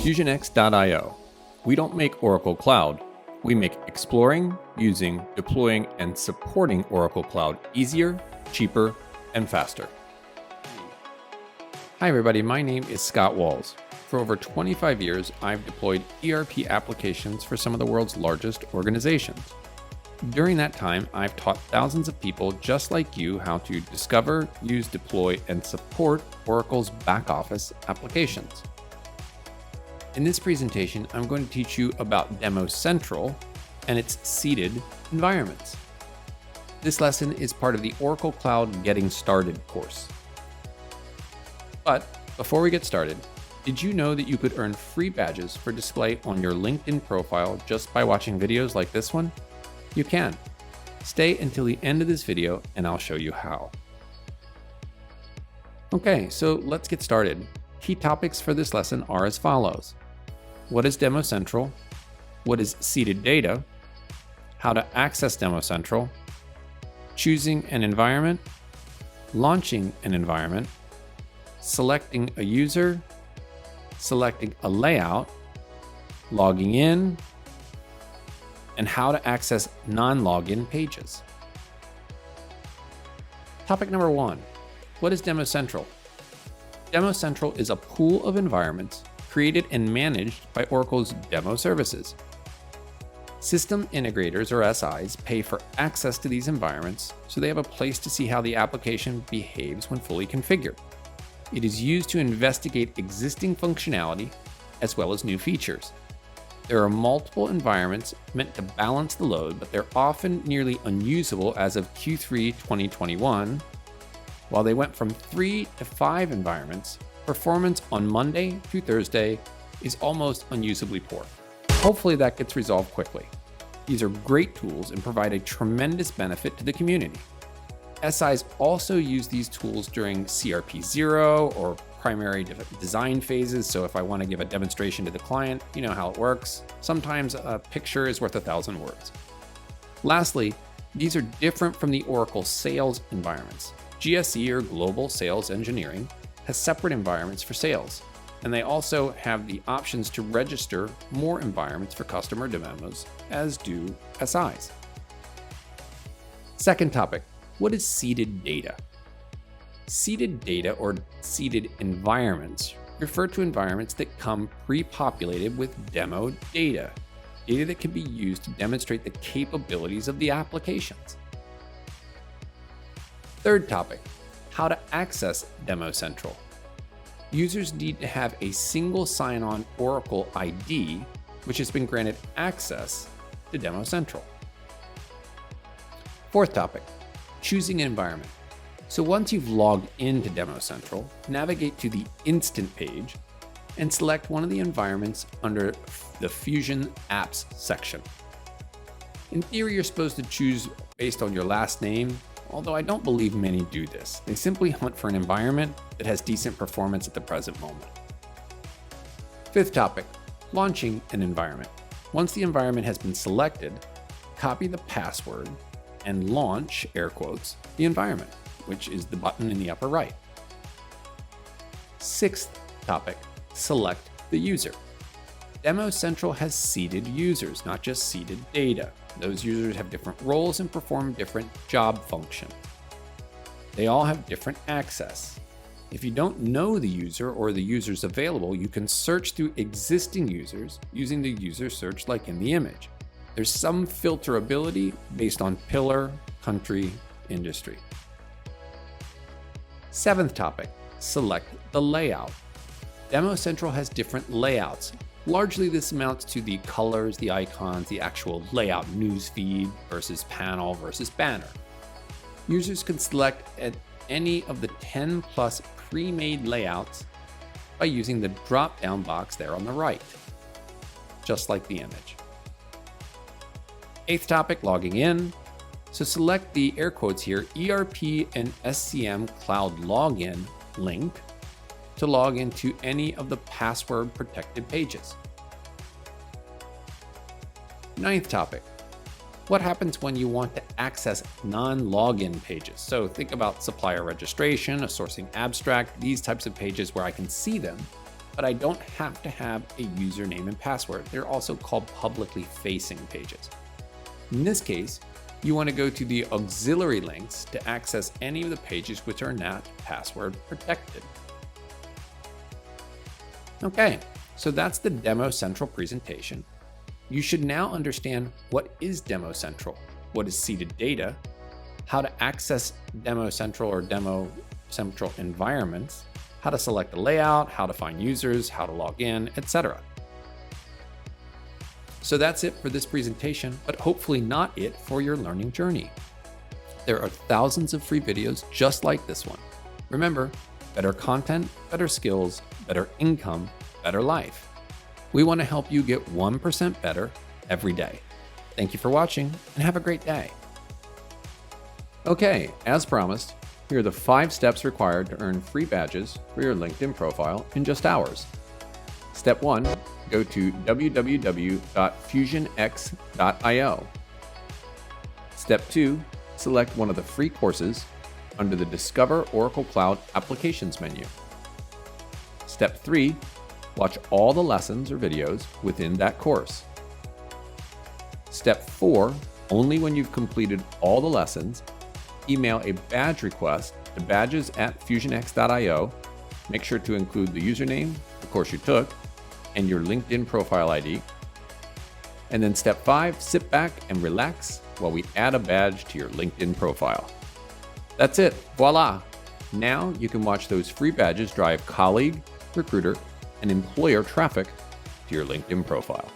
FusionX.io. We don't make Oracle Cloud. We make exploring, using, deploying, and supporting Oracle Cloud easier, cheaper, and faster. Hi everybody, my name is Scott Walls. For over 25 years, I've deployed ERP applications for some of the world's largest organizations. During that time, I've taught thousands of people just like you how to discover, use, deploy, and support Oracle's back office applications. In this presentation, I'm going to teach you about Demo Central and its seeded environments. This lesson is part of the Oracle Cloud Getting Started course. But before we get started, did you know that you could earn free badges for display on your LinkedIn profile just by watching videos like this one? You can. Stay until the end of this video and I'll show you how. Okay, so let's get started. Key topics for this lesson are as follows. What is Demo Central? What is seeded data? How to access Demo Central? Choosing an environment? Launching an environment? Selecting a user? Selecting a layout? Logging in? And how to access non-login pages. Topic number 1. What is Demo Central? Demo Central is a pool of environments created and managed by Oracle's demo services. System integrators, or SIs, pay for access to these environments so they have a place to see how the application behaves when fully configured. It is used to investigate existing functionality as well as new features. There are multiple environments meant to balance the load, but they're often nearly unusable as of Q3 2021. While they went from 3 to 5 environments, performance on Monday through Thursday is almost unusably poor. Hopefully that gets resolved quickly. These are great tools and provide a tremendous benefit to the community. SIs also use these tools during CRP 0 or primary design phases, so if I want to give a demonstration to the client, you know how it works. Sometimes a picture is worth 1,000 words. Lastly, these are different from the Oracle sales environments. GSE, or Global Sales Engineering, has separate environments for sales, and they also have the options to register more environments for customer demos, as do SIs. Second topic, what is seeded data? Seeded data, or seeded environments, refer to environments that come pre-populated with demo data that can be used to demonstrate the capabilities of the applications. Third topic, how to access Demo Central. Users need to have a single sign-on Oracle ID, which has been granted access to Demo Central. Fourth topic, choosing an environment. So once you've logged into Demo Central, navigate to the Instant page and select one of the environments under the Fusion Apps section. In theory, you're supposed to choose based on your last name, although I don't believe many do this. They simply hunt for an environment that has decent performance at the present moment. Fifth topic, launching an environment. Once the environment has been selected, copy the password and launch, air quotes, the environment, which is the button in the upper right. Sixth topic, select the user. Demo Central has seeded users, not just seeded data. Those users have different roles and perform different job functions. They all have different access. If you don't know the user or the users available, you can search through existing users using the user search like in the image. There's some filterability based on pillar, country, industry. Seventh topic, select the layout. Demo Central has different layouts. Largely, this amounts to the colors, the icons, the actual layout newsfeed versus panel versus banner. Users can select at any of the 10 plus pre-made layouts by using the drop-down box there on the right, just like the image. Eighth topic, logging in. So select the, air quotes here, ERP and SCM Cloud Login link to log into any of the password protected pages. Ninth topic, what happens when you want to access non-login pages? So think about supplier registration, a sourcing abstract, these types of pages where I can see them, but I don't have to have a username and password. They're also called publicly facing pages. In this case, you want to go to the auxiliary links to access any of the pages which are not password protected. Okay, so that's the Demo Central presentation. You should now understand what is Demo Central, what is seeded data, how to access Demo Central or Demo Central environments, how to select the layout, how to find users, how to log in, etc. So that's it for this presentation, but hopefully not it for your learning journey. There are thousands of free videos just like this one. Remember, better content, better skills, better income, better life. We want to help you get 1% better every day. Thank you for watching and have a great day. Okay, as promised, here are the 5 steps required to earn free badges for your LinkedIn profile in just hours. Step 1, go to www.fusionx.io. Step 2, select one of the free courses under the Discover Oracle Cloud Applications menu. Step 3, watch all the lessons or videos within that course. Step 4, only when you've completed all the lessons, email a badge request to badges@fusionx.io. Make sure to include the username, the course you took, and your LinkedIn profile ID. And then step 5, sit back and relax while we add a badge to your LinkedIn profile. That's it, voila! Now you can watch those free badges drive colleague, recruiter, and employer traffic to your LinkedIn profile.